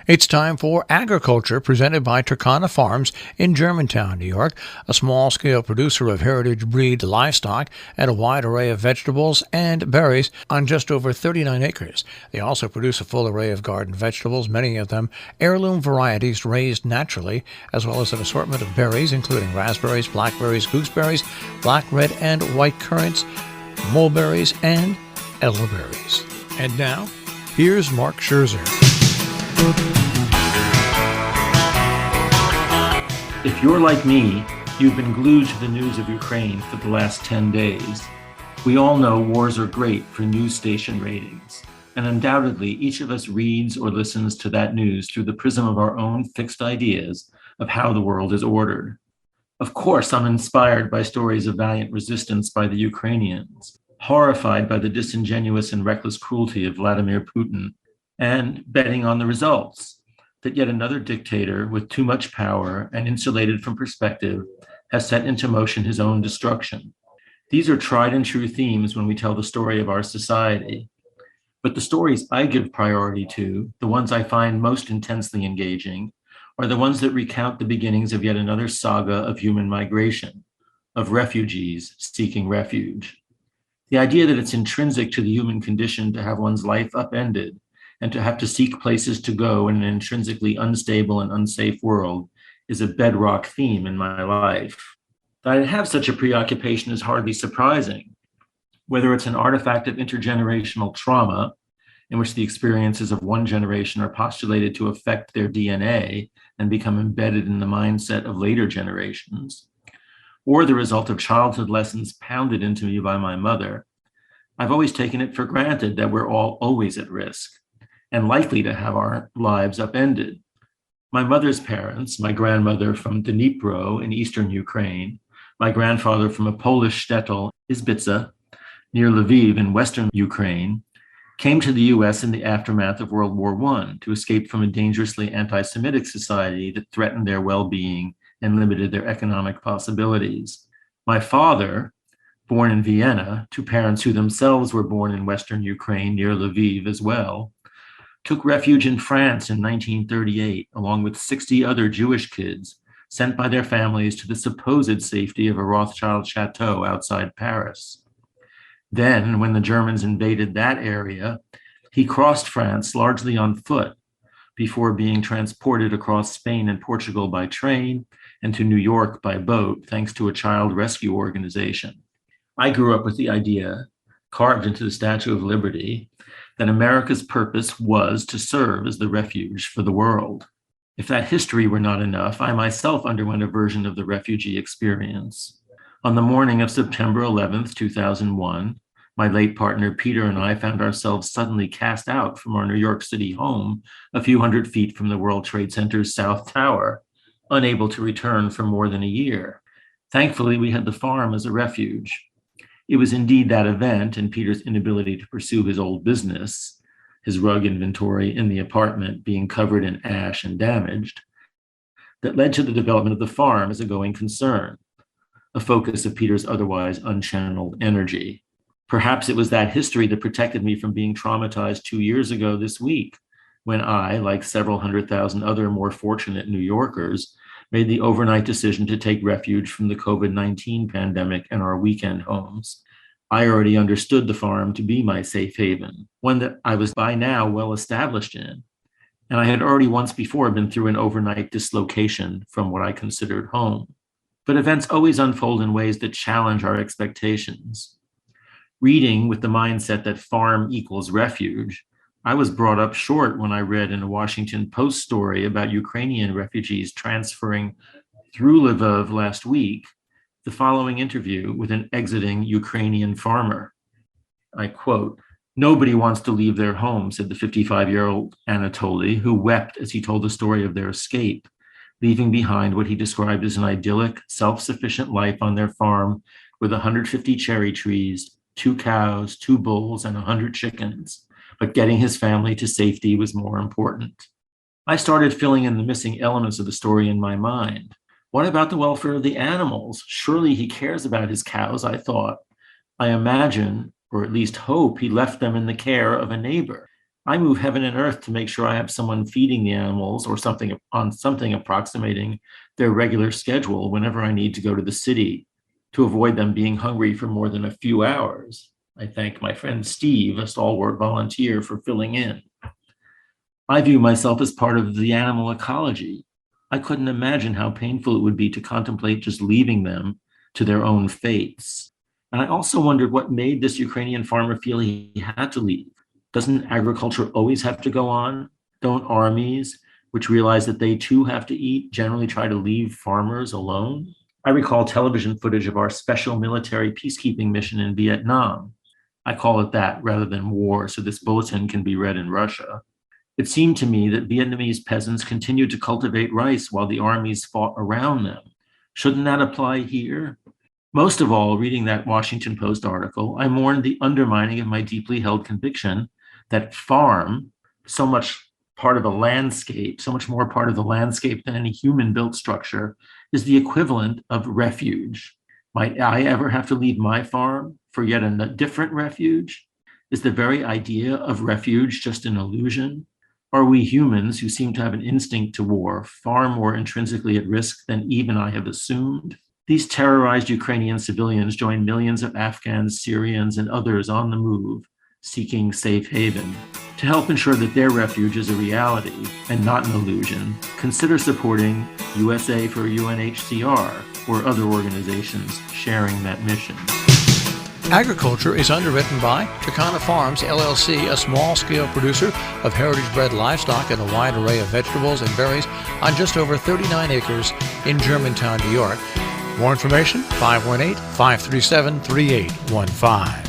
It's time for Agriculture, presented by Turkana Farms in Germantown, New York, a small-scale producer of heritage breed livestock and a wide array of vegetables and berries on just over 39 acres. They also produce a full array of garden vegetables, many of them heirloom varieties raised naturally, as well as an assortment of berries, including raspberries, blackberries, gooseberries, black, red, and white currants, mulberries, and elderberries. And now, here's Mark Scherzer. If you're like me, you've been glued to the news of Ukraine for the last 10 days. We all know wars are great for news station ratings, and undoubtedly each of us reads or listens to that news through the prism of our own fixed ideas of how the world is ordered. Of course, I'm inspired by stories of valiant resistance by the Ukrainians, horrified by the disingenuous and reckless cruelty of Vladimir Putin, and betting on the results, that yet another dictator with too much power and insulated from perspective has set into motion his own destruction. These are tried and true themes when we tell the story of our society. But the stories I give priority to, the ones I find most intensely engaging, are the ones that recount the beginnings of yet another saga of human migration, of refugees seeking refuge. The idea that it's intrinsic to the human condition to have one's life upended and to have to seek places to go in an intrinsically unstable and unsafe world is a bedrock theme in my life. That I have such a preoccupation is hardly surprising. Whether it's an artifact of intergenerational trauma, in which the experiences of one generation are postulated to affect their DNA and become embedded in the mindset of later generations, or the result of childhood lessons pounded into me by my mother, I've always taken it for granted that we're all always at risk and likely to have our lives upended. My mother's parents, my grandmother from Dnipro in eastern Ukraine, my grandfather from a Polish shtetl, Izbica, near Lviv in western Ukraine, came to the US in the aftermath of World War I to escape from a dangerously anti-Semitic society that threatened their well-being and limited their economic possibilities. My father, born in Vienna, to parents who themselves were born in western Ukraine near Lviv as well, took refuge in France in 1938, along with 60 other Jewish kids sent by their families to the supposed safety of a Rothschild chateau outside Paris. Then, when the Germans invaded that area, he crossed France largely on foot before being transported across Spain and Portugal by train and to New York by boat, thanks to a child rescue organization. I grew up with the idea, carved into the Statue of Liberty, that America's purpose was to serve as the refuge for the world. If that history were not enough, I myself underwent a version of the refugee experience. On the morning of September 11th, 2001, my late partner Peter and I found ourselves suddenly cast out from our New York City home a few hundred feet from the World Trade Center's South Tower, unable to return for more than a year. Thankfully, we had the farm as a refuge. It was indeed that event and Peter's inability to pursue his old business, his rug inventory in the apartment being covered in ash and damaged, that led to the development of the farm as a going concern, a focus of Peter's otherwise unchanneled energy. Perhaps it was that history that protected me from being traumatized 2 years ago this week, when I, like several 100,000 other more fortunate New Yorkers, made the overnight decision to take refuge from the COVID-19 pandemic in our weekend homes. I already understood the farm to be my safe haven, one that I was by now well established in. And I had already once before been through an overnight dislocation from what I considered home. But events always unfold in ways that challenge our expectations. Reading with the mindset that farm equals refuge, I was brought up short when I read in a Washington Post story about Ukrainian refugees transferring through Lviv last week the following interview with an exiting Ukrainian farmer. I quote, "Nobody wants to leave their home," said the 55-year-old Anatoly, who wept as he told the story of their escape, leaving behind what he described as an idyllic, self-sufficient life on their farm with 150 cherry trees, 2 cows, 2 bulls, and 100 chickens. But getting his family to safety was more important. I started filling in the missing elements of the story in my mind. What about the welfare of the animals? Surely he cares about his cows, I thought. I imagine, or at least hope, he left them in the care of a neighbor. I move heaven and earth to make sure I have someone feeding the animals or something approximating their regular schedule whenever I need to go to the city to avoid them being hungry for more than a few hours. I thank my friend Steve, a stalwart volunteer, for filling in. I view myself as part of the animal ecology. I couldn't imagine how painful it would be to contemplate just leaving them to their own fates. And I also wondered what made this Ukrainian farmer feel he had to leave. Doesn't agriculture always have to go on? Don't armies, which realize that they too have to eat, generally try to leave farmers alone? I recall television footage of our special military peacekeeping mission in Vietnam. I call it that rather than war, so this bulletin can be read in Russia. It seemed to me that Vietnamese peasants continued to cultivate rice while the armies fought around them. Shouldn't that apply here? Most of all, reading that Washington Post article, I mourned the undermining of my deeply held conviction that farm, so much part of a landscape, so much more part of the landscape than any human-built structure, is the equivalent of refuge. Might I ever have to leave my farm for yet a different refuge? Is the very idea of refuge just an illusion? Are we humans, who seem to have an instinct to war, far more intrinsically at risk than even I have assumed? These terrorized Ukrainian civilians join millions of Afghans, Syrians, and others on the move, seeking safe haven. To help ensure that their refuge is a reality and not an illusion, consider supporting USA for UNHCR or other organizations sharing that mission. Agriculture is underwritten by Turkana Farms, LLC, a small-scale producer of heritage-bred livestock and a wide array of vegetables and berries on just over 39 acres in Germantown, New York. More information, 518-537-3815.